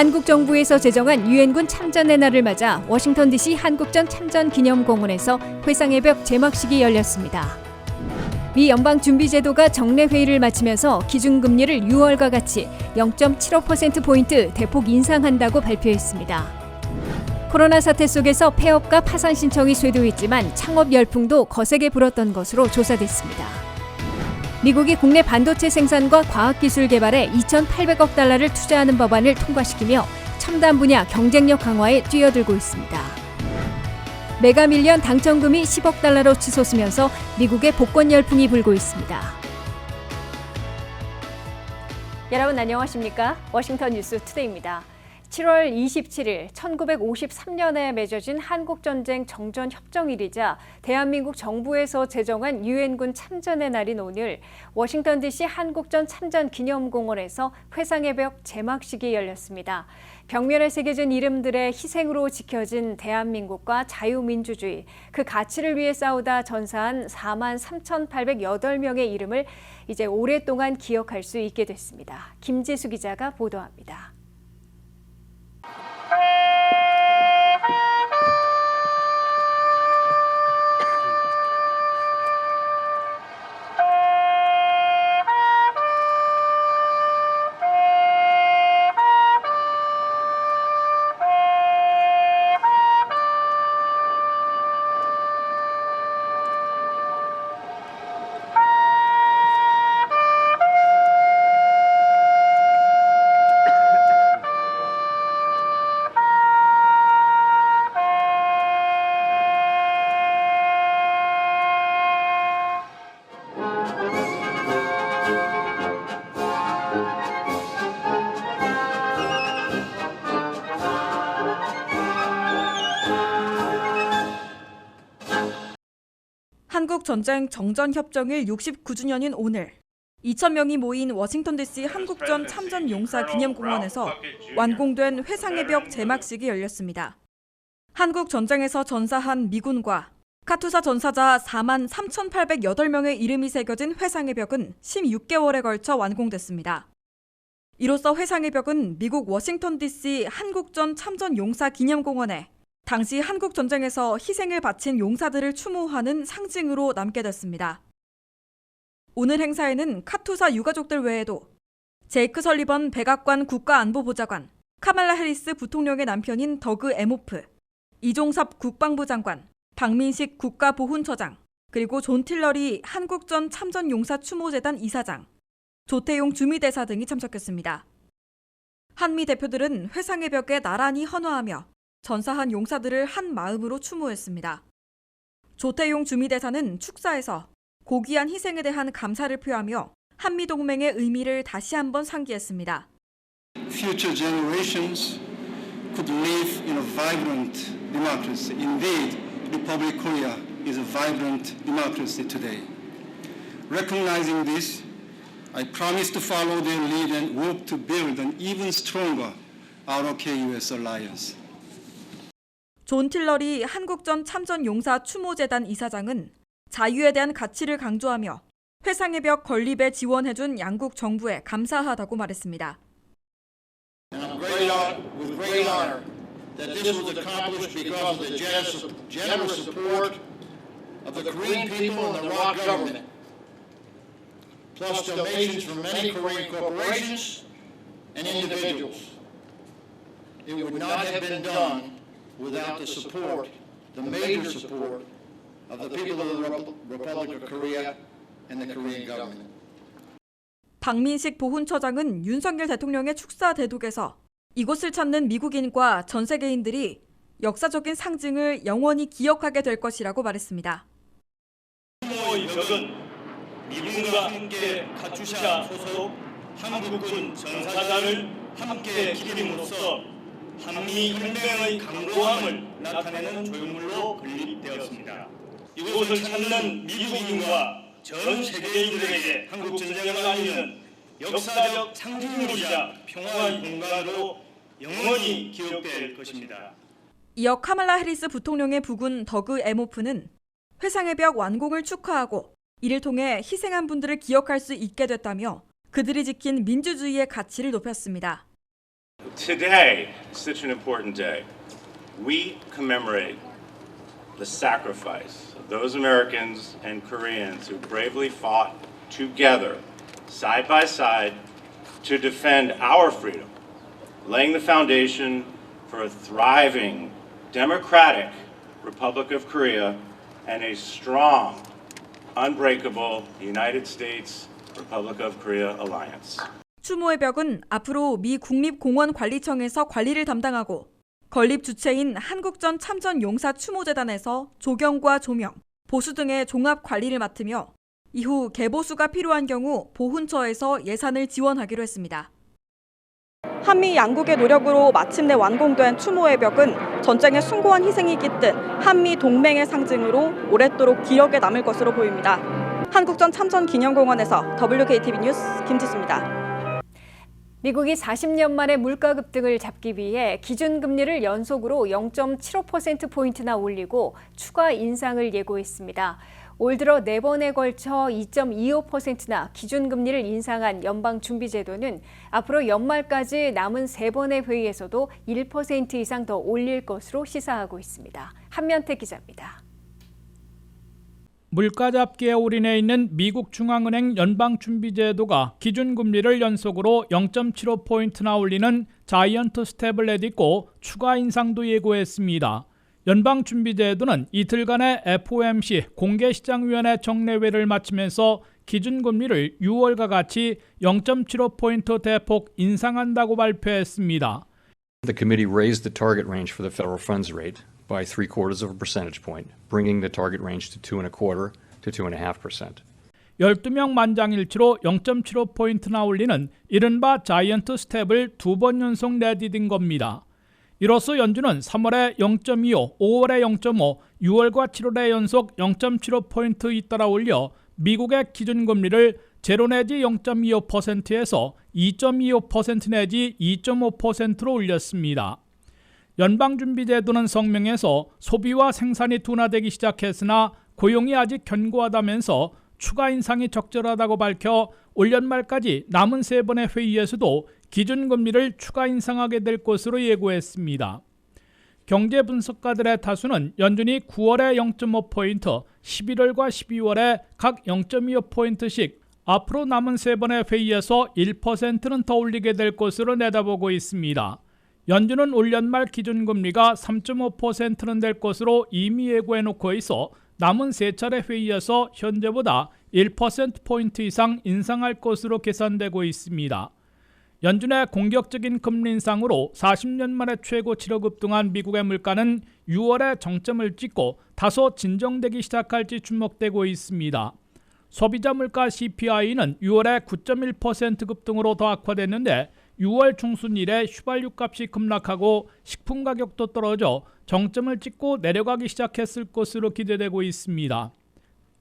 한국 정부에서 제정한 유엔군 참전의 날을 맞아 워싱턴 DC 한국전 참전기념공원에서 회상의 벽 제막식이 열렸습니다. 미 연방준비제도가 정례 회의를 마치면서 기준금리를 6월과 같이 0.75%포인트 대폭 인상한다고 발표했습니다. 코로나 사태 속에서 폐업과 파산 신청이 쇄도했지만 창업 열풍도 거세게 불었던 것으로 조사됐습니다. 미국이 국내 반도체 생산과 과학기술 개발에 2,800억 달러를 투자하는 법안을 통과시키며 첨단 분야 경쟁력 강화에 뛰어들고 있습니다. 메가밀리언 당첨금이 10억 달러로 치솟으면서 미국의 복권 열풍이 불고 있습니다. 여러분 안녕하십니까? 워싱턴 뉴스 투데이입니다. 7월 27일 1953년에 맺어진 한국전쟁 정전협정일이자 대한민국 정부에서 제정한 유엔군 참전의 날인 오늘 워싱턴 DC 한국전 참전기념공원에서 회상의 벽 제막식이 열렸습니다. 벽면에 새겨진 이름들의 희생으로 지켜진 대한민국과 자유민주주의, 그 가치를 위해 싸우다 전사한 43,808명의 이름을 이제 오랫동안 기억할 수 있게 됐습니다. 김지수 기자가 보도합니다. 한국전쟁 정전협정일 69주년인 오늘 2,000명이 모인 워싱턴 DC 한국전 참전용사 기념공원에서 완공된 회상의 벽 제막식이 열렸습니다. 한국전쟁에서 전사한 미군과 카투사 전사자 43,808명의 이름이 새겨진 회상의 벽은 16개월에 걸쳐 완공됐습니다. 이로써 회상의 벽은 미국 워싱턴 DC 한국전 참전용사 기념공원에 당시 한국전쟁에서 희생을 바친 용사들을 추모하는 상징으로 남게 됐습니다. 오늘 행사에는 카투사 유가족들 외에도 제이크 설리번 백악관 국가안보보좌관, 카말라 해리스 부통령의 남편인 더그 에모프, 이종섭 국방부 장관, 박민식 국가보훈처장, 그리고 존 틸러리 한국전 참전용사 추모재단 이사장, 조태용 주미대사 등이 참석했습니다. 한미 대표들은 회상의 벽에 나란히 헌화하며 전사한 용사들을 한 마음으로 추모했습니다. 조태용 주미대사는 축사에서 고귀한 희생에 대한 감사를 표하며 한미동맹의 의미를 다시 한번 상기했습니다. Future generations could live in a vibrant democracy. Indeed, Republic Korea is a vibrant democracy today. Recognizing this, I promise to follow their lead and work to build an even stronger ROK-US alliance. 존 틸러리 한국전 참전용사 추모재단 이사장은 자유에 대한 가치를 강조하며 회상의 벽 건립에 지원해준 양국 정부에 감사하다고 말했습니다. And with great honor that this was accomplished because of the generous support of the Korean people and the ROK government, plus donations from many Korean corporations and individuals. It would not have been done without the support, the major support of the people of the Republic of Korea and the Korean government. 박민식 보훈처장은 윤석열 대통령의 축사 대독에서 이곳을 찾는 미국인과 전 세계인들이 역사적인 상징을 영원히 기억하게 될 것이라고 말했습니다. 추모의 벽은 미군과 함께 카투샤 소속 한국군 전사자를 함께 기림으로써 한미 혁명의 강고함을 나타내는 조형물로 건립되었습니다. 이곳을 찾는 미국인과 전 세계인들에게 한국전쟁을 알리는 역사적 상징물이자 평화의 공간으로 영원히 기억될 것입니다. 이어 카말라 해리스 부통령의 부군 더그 에모프는 회상의 벽 완공을 축하하고 이를 통해 희생한 분들을 기억할 수 있게 됐다며 그들이 지킨 민주주의의 가치를 높였습니다. Today is such an important day. We commemorate the sacrifice of those Americans and Koreans who bravely fought together, side by side, to defend our freedom, laying the foundation for a thriving, democratic Republic of Korea and a strong, unbreakable United States Republic of Korea alliance. 추모의 벽은 앞으로 미 국립공원관리청에서 관리를 담당하고 건립 주체인 한국전 참전용사 추모재단에서 조경과 조명, 보수 등의 종합 관리를 맡으며 이후 개보수가 필요한 경우 보훈처에서 예산을 지원하기로 했습니다. 한미 양국의 노력으로 마침내 완공된 추모의 벽은 전쟁의 숭고한 희생이 깃든 한미 동맹의 상징으로 오랫도록 기억에 남을 것으로 보입니다. 한국전 참전기념공원에서 WKTV 뉴스 김지수입니다. 미국이 40년 만에 물가 급등을 잡기 위해 기준금리를 연속으로 0.75%포인트나 올리고 추가 인상을 예고했습니다. 올 들어 4번에 걸쳐 2.25%나 기준금리를 인상한 연방준비제도는 앞으로 연말까지 남은 3번의 회의에서도 1% 이상 더 올릴 것으로 시사하고 있습니다. 한면태 기자입니다. 물가 잡기에 올인해 있는 미국 중앙은행 연방준비제도가 기준금리를 연속으로 0.75포인트나 올리는 자이언트 스텝을 내딛고 추가 인상도 예고했습니다. 연방준비제도는 이틀간의 FOMC 공개시장위원회 정례회를 마치면서 기준금리를 6월과 같이 0.75포인트 대폭 인상한다고 발표했습니다. The committee raised the target range for the federal funds rate by 3/4 of a percentage point, bringing the target range to 2.25% to 2.5%. 12명 만장일치로 0.75포인트나 올리는 이른바 자이언트 스텝을 2번 연속 내디딘 겁니다. 이로써 연준은 3월에 0.25, 5월에 0.5, 6월과 7월에 연속 0.75포인트 잇따라 올려 미국의 기준금리를 제로 내지 0.25%에서 2.25% 내지 2.5%로 올렸습니다. 연방준비제도는 성명에서 소비와 생산이 둔화되기 시작했으나 고용이 아직 견고하다면서 추가 인상이 적절하다고 밝혀 올 연말까지 남은 3번의 회의에서도 기준금리를 추가 인상하게 될 것으로 예고했습니다. 경제 분석가들의 다수는 연준이 9월에 0.5포인트, 11월과 12월에 각 0.25포인트씩 앞으로 남은 3번의 회의에서 1%는 더 올리게 될 것으로 내다보고 있습니다. 연준은 올 연말 기준금리가 3.5%는 될 것으로 이미 예고해놓고 있어 남은 3차례 회의에서 현재보다 1%포인트 이상 인상할 것으로 계산되고 있습니다. 연준의 공격적인 금리 인상으로 40년 만에 최고치로 급등한 미국의 물가는 6월에 정점을 찍고 다소 진정되기 시작할지 주목되고 있습니다. 소비자 물가 CPI는 6월에 9.1% 급등으로 더 악화됐는데 6월 중순 이래 휘발유 값이 급락하고 식품 가격도 떨어져 정점을 찍고 내려가기 시작했을 것으로 기대되고 있습니다.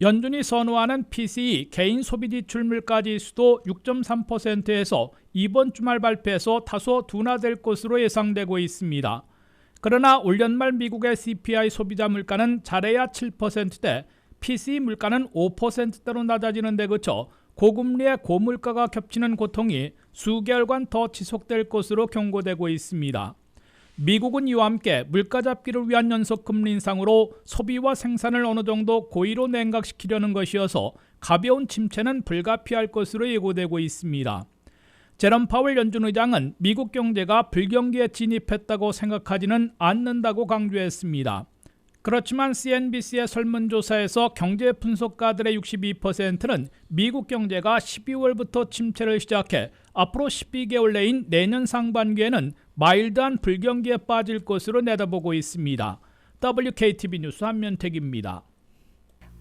연준이 선호하는 PCE 개인 소비지출 물가지수도 6.3%에서 이번 주말 발표에서 다소 둔화될 것으로 예상되고 있습니다. 그러나 올 연말 미국의 CPI 소비자 물가는 잘해야 7%대, PCE 물가는 5%대로 낮아지는 데 그쳐 고금리의 고물가가 겹치는 고통이 수개월간 더 지속될 것으로 경고되고 있습니다. 미국은 이와 함께 물가 잡기를 위한 연속 금리 인상으로 소비와 생산을 어느 정도 고의로 냉각시키려는 것이어서 가벼운 침체는 불가피할 것으로 예고되고 있습니다. 제롬 파월 연준 의장은 미국 경제가 불경기에 진입했다고 생각하지는 않는다고 강조했습니다. 그렇지만 CNBC의 설문조사에서 경제 분석가들의 62%는 미국 경제가 12월부터 침체를 시작해 앞으로 12개월 내인 내년 상반기에는 마일드한 불경기에 빠질 것으로 내다보고 있습니다. WKTV 뉴스 한면택입니다.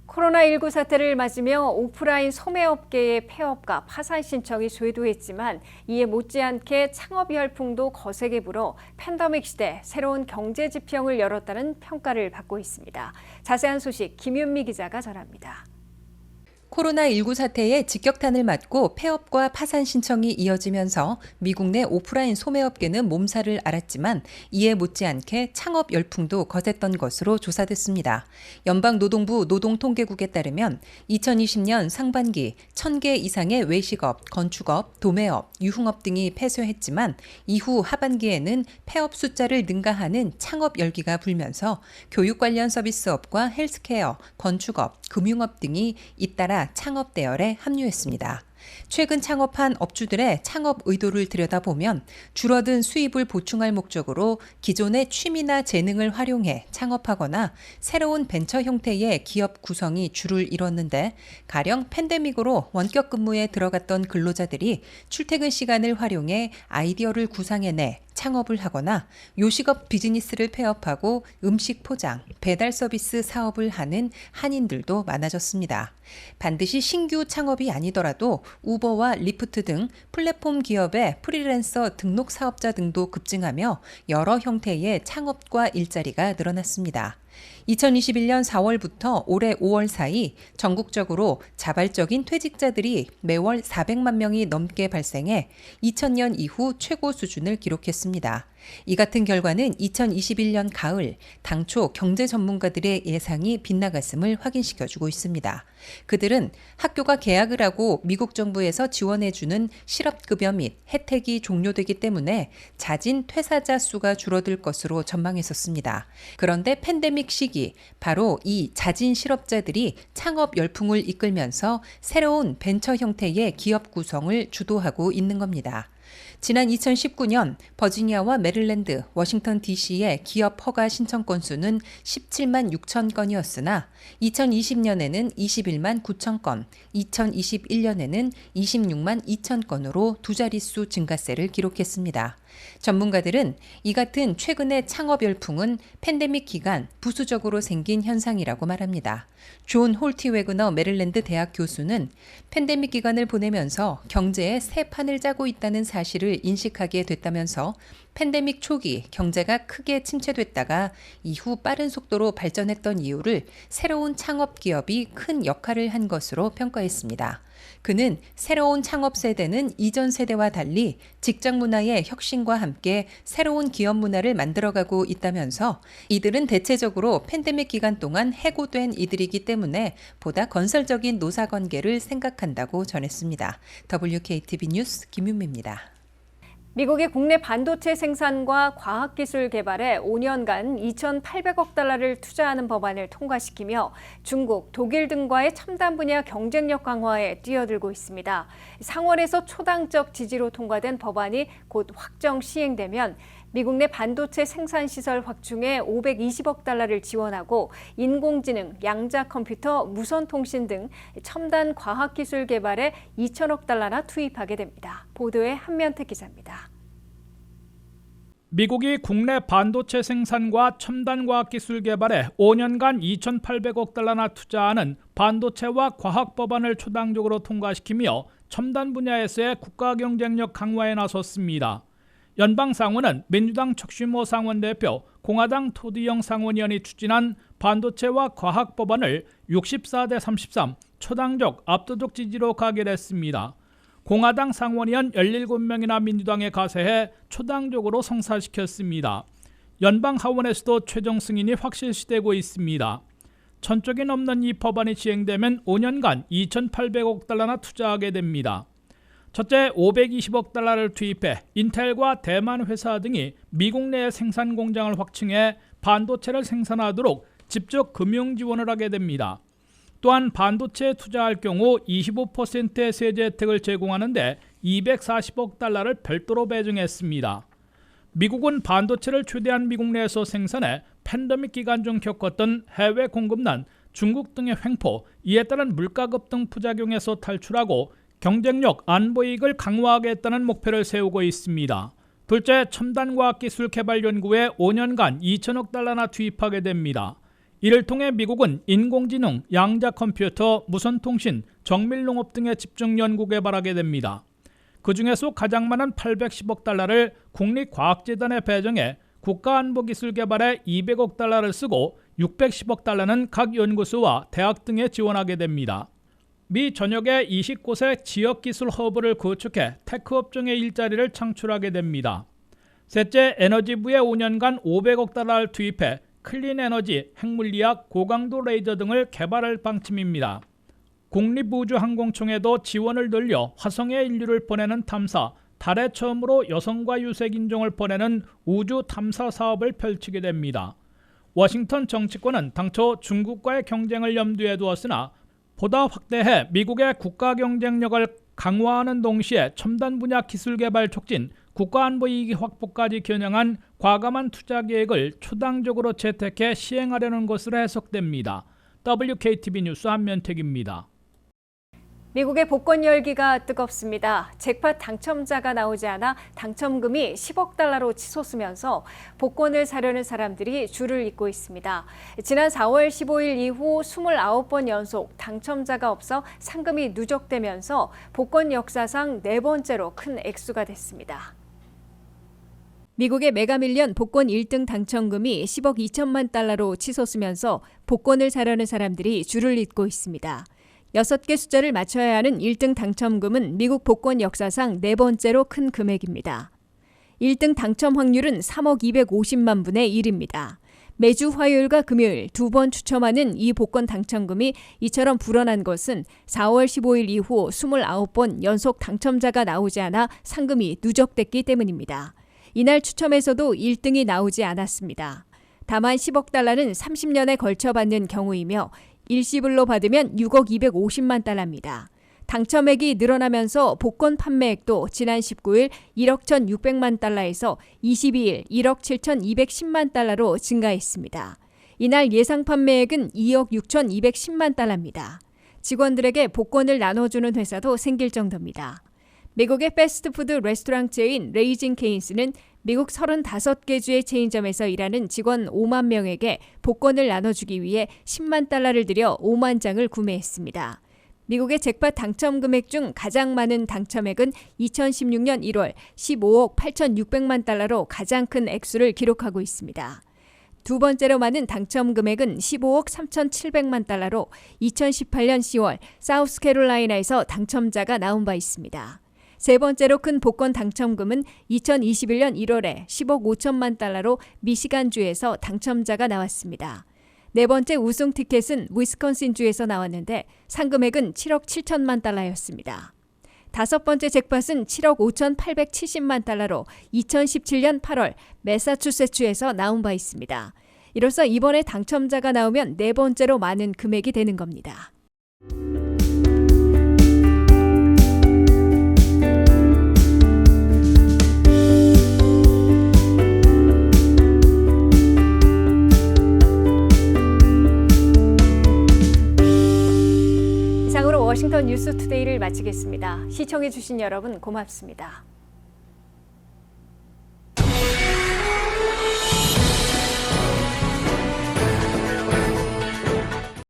코로나19 사태를 맞으며 오프라인 소매업계의 폐업과 파산 신청이 쇄도했지만 이에 못지않게 창업 열풍도 거세게 불어 팬데믹 시대 새로운 경제 지평을 열었다는 평가를 받고 있습니다. 자세한 소식 김윤미 기자가 전합니다. 코로나19 사태에 직격탄을 맞고 폐업과 파산 신청이 이어지면서 미국 내 오프라인 소매업계는 몸살을 앓았지만 이에 못지않게 창업 열풍도 거셌던 것으로 조사됐습니다. 연방노동부 노동통계국에 따르면 2020년 상반기 1,000개 이상의 외식업, 건축업, 도매업, 유흥업 등이 폐쇄했지만 이후 하반기에는 폐업 숫자를 능가하는 창업 열기가 불면서 교육 관련 서비스업과 헬스케어, 건축업, 금융업 등이 잇따라 창업 대열에 합류했습니다. 최근 창업한 업주들의 창업 의도를 들여다보면 줄어든 수입을 보충할 목적으로 기존의 취미나 재능을 활용해 창업하거나 새로운 벤처 형태의 기업 구성이 주를 이뤘는데, 가령 팬데믹으로 원격 근무에 들어갔던 근로자들이 출퇴근 시간을 활용해 아이디어를 구상해내 창업을 하거나 요식업 비즈니스를 폐업하고 음식 포장, 배달 서비스 사업을 하는 한인들도 많아졌습니다. 반드시 신규 창업이 아니더라도 우버와 리프트 등 플랫폼 기업의 프리랜서 등록 사업자 등도 급증하며 여러 형태의 창업과 일자리가 늘어났습니다. 2021년 4월부터 올해 5월 사이 전국적으로 자발적인 퇴직자들이 매월 400만 명이 넘게 발생해 2000년 이후 최고 수준을 기록했습니다. 이 같은 결과는 2021년 가을 당초 경제 전문가들의 예상이 빗나갔음을 확인시켜주고 있습니다. 그들은 학교가 개학을 하고 미국 정부에서 지원해주는 실업급여 및 혜택이 종료되기 때문에 자진 퇴사자 수가 줄어들 것으로 전망했었습니다. 그런데 팬데믹 시기 바로 이 자진 실업자들이 창업 열풍을 이끌면서 새로운 벤처 형태의 기업 구성을 주도하고 있는 겁니다. 지난 2019년 버지니아와 메릴랜드, 워싱턴 DC의 기업 허가 신청 건수는 17만 6천 건이었으나 2020년에는 21만 9천 건, 2021년에는 26만 2천 건으로 두 자릿수 증가세를 기록했습니다. 전문가들은 이 같은 최근의 창업 열풍은 팬데믹 기간 부수적으로 생긴 현상이라고 말합니다. 존 홀티 웨그너 메릴랜드 대학 교수는 팬데믹 기간을 보내면서 경제에 새 판을 짜고 있다는 사실을 인식하게 됐다면서 팬데믹 초기 경제가 크게 침체됐다가 이후 빠른 속도로 발전했던 이유를 새로운 창업 기업이 큰 역할을 한 것으로 평가했습니다. 그는 새로운 창업 세대는 이전 세대와 달리 직장 문화의 혁신과 함께 새로운 기업 문화를 만들어가고 있다면서 이들은 대체적으로 팬데믹 기간 동안 해고된 이들이기 때문에 보다 건설적인 노사관계를 생각한다고 전했습니다. WKTV 뉴스 김윤미입니다. 미국의 국내 반도체 생산과 과학기술 개발에 5년간 2,800억 달러를 투자하는 법안을 통과시키며 중국, 독일 등과의 첨단 분야 경쟁력 강화에 뛰어들고 있습니다. 상원에서 초당적 지지로 통과된 법안이 곧 확정 시행되면 미국 내 반도체 생산 시설 확충에 520억 달러를 지원하고 인공지능, 양자 컴퓨터, 무선 통신 등 첨단 과학기술 개발에 2천억 달러나 투입하게 됩니다. 보도에 한면태 기자입니다. 미국이 국내 반도체 생산과 첨단 과학기술 개발에 5년간 2,800억 달러나 투자하는 반도체와 과학 법안을 초당적으로 통과시키며 첨단 분야에서의 국가 경쟁력 강화에 나섰습니다. 연방 상원은 민주당 척슈머 상원 대표, 공화당 토드영 상원의원이 추진한 반도체와 과학 법안을 64대 33 초당적 압도적 지지로 가결했습니다. 공화당 상원의원 17명이나 민주당에 가세해 초당적으로 성사시켰습니다. 연방 하원에서도 최종 승인이 확실시되고 있습니다. 1,000쪽이 넘는 이 법안이 시행되면 5년간 2,800억 달러나 투자하게 됩니다. 첫째, 520억 달러를 투입해 인텔과 대만 회사 등이 미국 내 생산 공장을 확충해 반도체를 생산하도록 직접 금융 지원을 하게 됩니다. 또한 반도체에 투자할 경우 25%의 세제 혜택을 제공하는데 240억 달러를 별도로 배정했습니다. 미국은 반도체를 최대한 미국 내에서 생산해 팬데믹 기간 중 겪었던 해외 공급난, 중국 등의 횡포, 이에 따른 물가 급등 부작용에서 탈출하고 경쟁력, 안보이익을 강화하겠다는 목표를 세우고 있습니다. 둘째, 첨단과학기술 개발 연구에 5년간 2천억 달러나 투입하게 됩니다. 이를 통해 미국은 인공지능, 양자 컴퓨터, 무선통신, 정밀농업 등에 집중 연구 개발하게 됩니다. 그 중에서 가장 많은 810억 달러를 국립과학재단에 배정해 국가안보기술 개발에 200억 달러를 쓰고 610억 달러는 각 연구소와 대학 등에 지원하게 됩니다. 미 전역에 20곳의 지역기술 허브를 구축해 테크 업종의 일자리를 창출하게 됩니다. 셋째, 에너지부에 5년간 500억 달러를 투입해 클린 에너지, 핵물리학, 고강도 레이저 등을 개발할 방침입니다. 국립우주항공청에도 지원을 늘려 화성에 인류를 보내는 탐사, 달에 처음으로 여성과 유색인종을 보내는 우주 탐사 사업을 펼치게 됩니다. 워싱턴 정치권은 당초 중국과의 경쟁을 염두에 두었으나 보다 확대해 미국의 국가 경쟁력을 강화하는 동시에 첨단 분야 기술 개발 촉진, 국가안보 이익 확보까지 겨냥한 과감한 투자 계획을 초당적으로 채택해 시행하려는 것으로 해석됩니다. WKTV 뉴스 한면택입니다. 미국의 복권 열기가 뜨겁습니다. 잭팟 당첨자가 나오지 않아 당첨금이 10억 달러로 치솟으면서 복권을 사려는 사람들이 줄을 잇고 있습니다. 지난 4월 15일 이후 29번 연속 당첨자가 없어 상금이 누적되면서 복권 역사상 4번째로 큰 액수가 됐습니다. 미국의 메가밀리언 복권 1등 당첨금이 10억 2천만 달러로 치솟으면서 복권을 사려는 사람들이 줄을 잇고 있습니다. 6개 숫자를 맞춰야 하는 1등 당첨금은 미국 복권 역사상 4번째로 큰 금액입니다. 1등 당첨 확률은 3억 250만 분의 1입니다. 매주 화요일과 금요일 2번 추첨하는 이 복권 당첨금이 이처럼 불어난 것은 4월 15일 이후 29번 연속 당첨자가 나오지 않아 상금이 누적됐기 때문입니다. 이날 추첨에서도 1등이 나오지 않았습니다. 다만 10억 달러는 30년에 걸쳐 받는 경우이며 일시불로 받으면 6억 250만 달러입니다. 당첨액이 늘어나면서 복권 판매액도 지난 19일 1억 1,600만 달러에서 22일 1억 7,210만 달러로 증가했습니다. 이날 예상 판매액은 2억 6,210만 달러입니다. 직원들에게 복권을 나눠주는 회사도 생길 정도입니다. 미국의 패스트푸드 레스토랑 체인 레이징 케인스는 미국 35개 주의 체인점에서 일하는 직원 5만 명에게 복권을 나눠주기 위해 10만 달러를 들여 5만 장을 구매했습니다. 미국의 잭팟 당첨 금액 중 가장 많은 당첨액은 2016년 1월 15억 8,600만 달러로 가장 큰 액수를 기록하고 있습니다. 두 번째로 많은 당첨 금액은 15억 3,700만 달러로 2018년 10월 사우스캐롤라이나에서 당첨자가 나온 바 있습니다. 세 번째로 큰 복권 당첨금은 2021년 1월에 10억 5천만 달러로 미시간주에서 당첨자가 나왔습니다. 네 번째 우승 티켓은 위스콘신주에서 나왔는데 상금액은 7억 7천만 달러였습니다. 다섯 번째 잭팟은 7억 5,870만 달러로 2017년 8월 매사추세츠에서 나온 바 있습니다. 이로써 이번에 당첨자가 나오면 네 번째로 많은 금액이 되는 겁니다. 이상으로 워싱턴 뉴스투데이를 마치겠습니다. 시청해주신 여러분 고맙습니다.